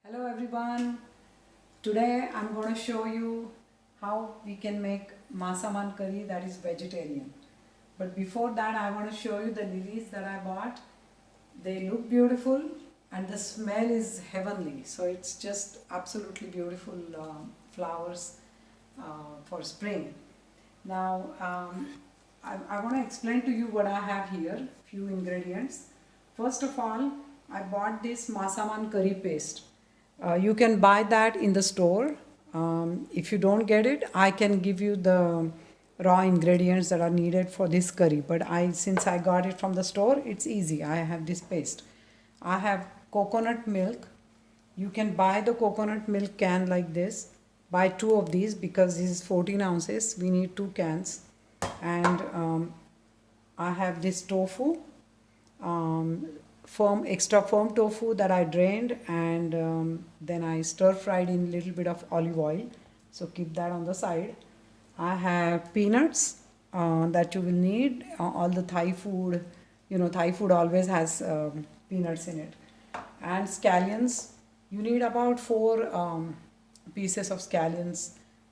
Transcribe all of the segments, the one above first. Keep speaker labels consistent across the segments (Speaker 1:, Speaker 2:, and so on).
Speaker 1: Hello everyone. Today I'm going to show you how we can make masaman curry that is vegetarian. But before that I want to show you the lilies that I bought. They look beautiful and the smell is heavenly. So it's just absolutely beautiful flowers for spring. Now I want to explain to you what I have here. Few ingredients. First of all, I bought this masaman curry paste. You can buy that in the store. If you don't get it, I can give you the raw ingredients that are needed for this curry. But since I got it from the store, it's easy. I have this paste. I have coconut milk. You can buy the coconut milk can like this. Buy two of these because this is 14 ounces. We need two cans. And I have this tofu, um, extra firm tofu that I drained, and then I stir fried in a little bit of olive oil. So keep that on the side. I have peanuts that you will need. All the Thai food, Thai food always has peanuts in it. And scallions, you need about four pieces of scallions.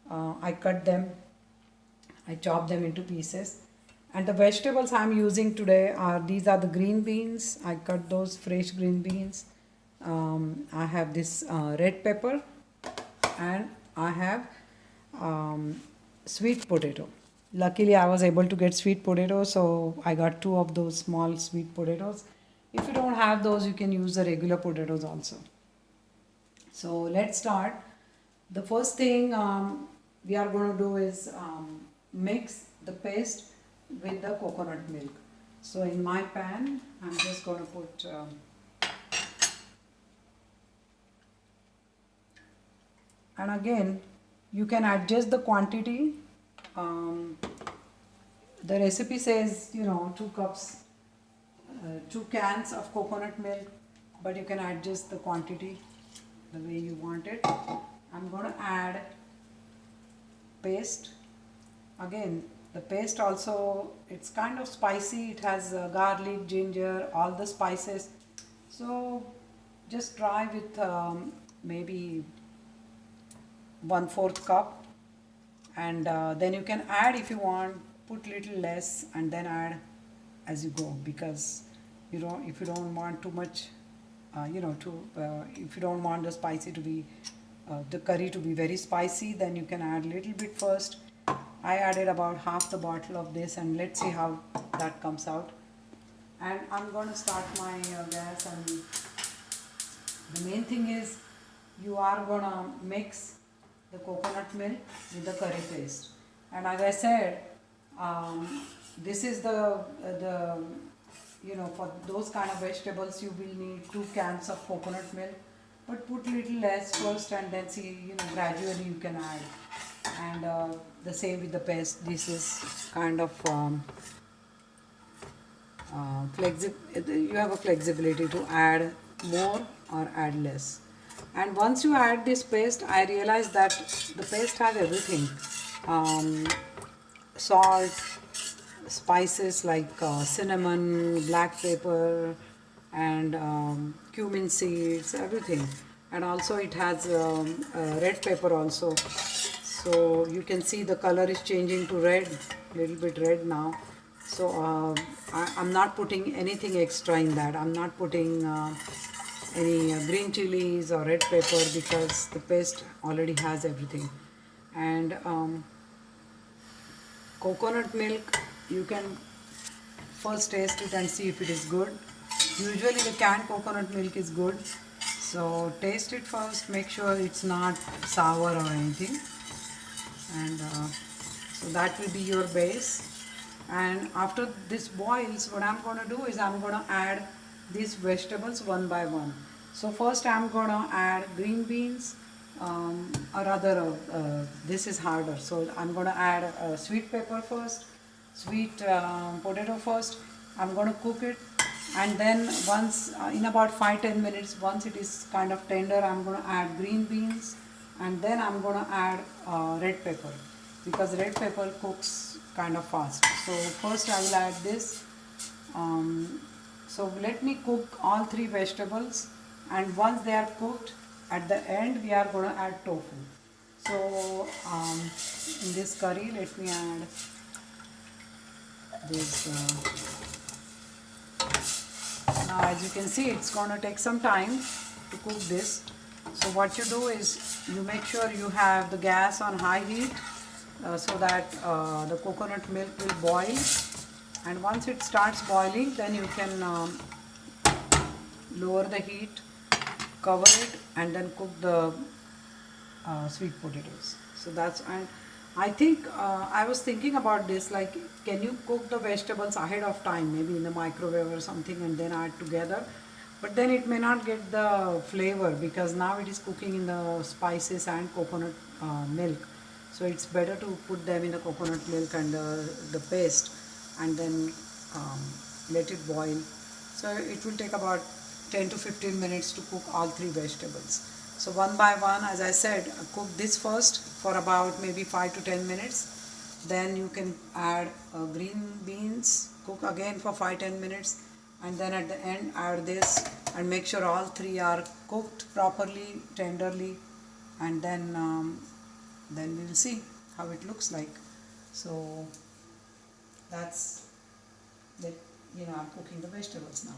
Speaker 1: I cut them, I chop them into pieces. And the vegetables I'm using today are these are the green beans. I cut those fresh green beans. I have this red pepper, and I have sweet potato. Luckily, I was able to get sweet potato, so I got two of those small sweet potatoes. If you don't have those, you can use the regular potatoes also. So let's start. The first thing we are going to do is mix the paste with the coconut milk. So in my pan, I'm just going to put and again you can adjust the quantity. Um, the recipe says 2 cups, 2 cans of coconut milk, but you can adjust the quantity the way you want it. I'm going to add paste. Again, the paste also, it's kind of spicy. It has garlic, ginger, all the spices. So just try with maybe 1/4 cup, and then you can add if you want, put little less and then add as you go, because if you don't want too much, if you don't want the spicy to be the curry to be very spicy, then you can add little bit first. I added about half the bottle of this, and let's see how that comes out. And I'm going to start my gas, and the main thing is you are going to mix the coconut milk with the curry paste. And as I said, this is the for those kind of vegetables you will need 2 cans of coconut milk, but put little less first and then see, gradually you can add. And the same with the paste. This is kind of you have a flexibility to add more or add less. And once you add this paste, I realized that the paste has everything. um, Salt, spices like cinnamon, black pepper, and cumin seeds, everything. And also it has red pepper also. So you can see the color is changing to red, little bit red now. So I'm not putting anything extra in that. I'm not putting any green chilies or red pepper, because the paste already has everything. And coconut milk, you can first taste it and see if it is good. Usually the canned coconut milk is good, so taste it first, make sure it's not sour or anything. And so that will be your base. And after this boils, what I'm going to do is I'm going to add these vegetables one by one. So first I'm going to add green beans, or rather this is harder, so I'm going to add sweet pepper first, sweet potato first. I'm going to cook it, and then once in about 5-10 minutes, once it is kind of tender, I'm going to add green beans, and then I'm going to add red pepper, because red pepper cooks kind of fast. So first I will add this. So let me cook all three vegetables, and once they are cooked, at the end we are going to add tofu. So in this curry, let me add this. Now as you can see, it's going to take some time to cook this. So what you do is you make sure you have the gas on high heat so that the coconut milk will boil, and once it starts boiling, then you can lower the heat, cover it, and then cook the sweet potatoes. So that's, and I think I was thinking about this, like, can you cook the vegetables ahead of time, maybe in the microwave or something, and then add together? But then it may not get the flavor because now it is cooking in the spices and coconut milk. So it's better to put them in the coconut milk and the paste, and then um, let it boil. So it will take about 10 to 15 minutes to cook all three vegetables. So one by one, as I said, cook this first for about maybe 5 to 10 minutes. Then you can add green beans, cook again for 5-10 minutes, and then at the end add this, and make sure all three are cooked properly, tenderly, and then we will see how it looks like. So that's that, I'm cooking the vegetables now.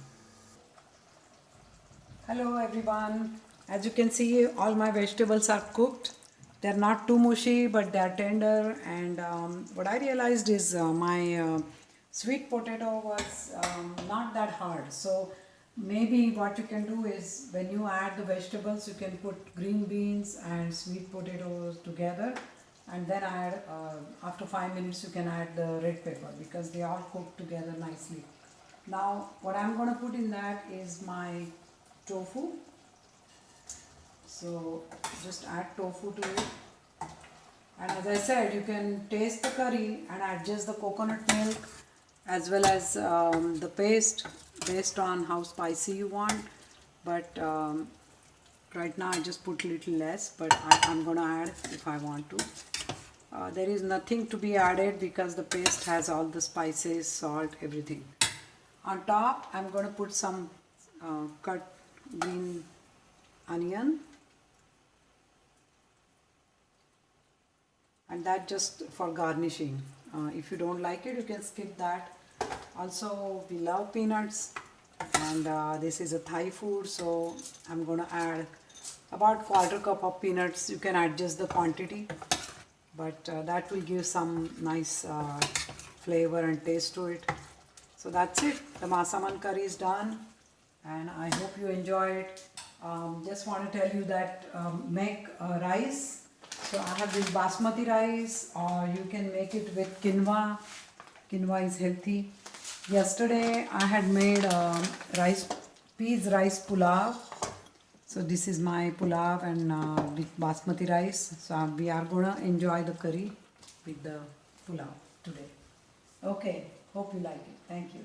Speaker 1: Hello everyone. As you can see, all my vegetables are cooked. They're not too mushy, but they're tender. And what I realized is my sweet potato was not that hard. So maybe what you can do is when you add the vegetables, you can put green beans and sweet potatoes together, and then add after 5 minutes you can add the red pepper because they all cook together nicely. Now what I'm going to put in that is my tofu. So just add tofu to it, and as I said, you can taste the curry and adjust the coconut milk as well as the paste based on how spicy you want. But right now I just put a little less, but I'm gonna add if I want to. There is nothing to be added because the paste has all the spices, salt, everything. On top I'm going to put some cut green onion, and that just for garnishing. If you don't like it, you can skip that. Also, we love peanuts, and this is a Thai food, so I'm going to add about quarter cup of peanuts. You can adjust the quantity, but that will give some nice flavor and taste to it. So that's it. The Masaman curry is done, and I hope you enjoy it. Just want to tell you that make rice. So I have this basmati rice, or you can make it with quinoa. Quinoa is healthy. Yesterday I had made peas rice pulao. So this is my pulao and with basmati rice. So we are gonna enjoy the curry with the pulao today. Okay, hope you like it. Thank you.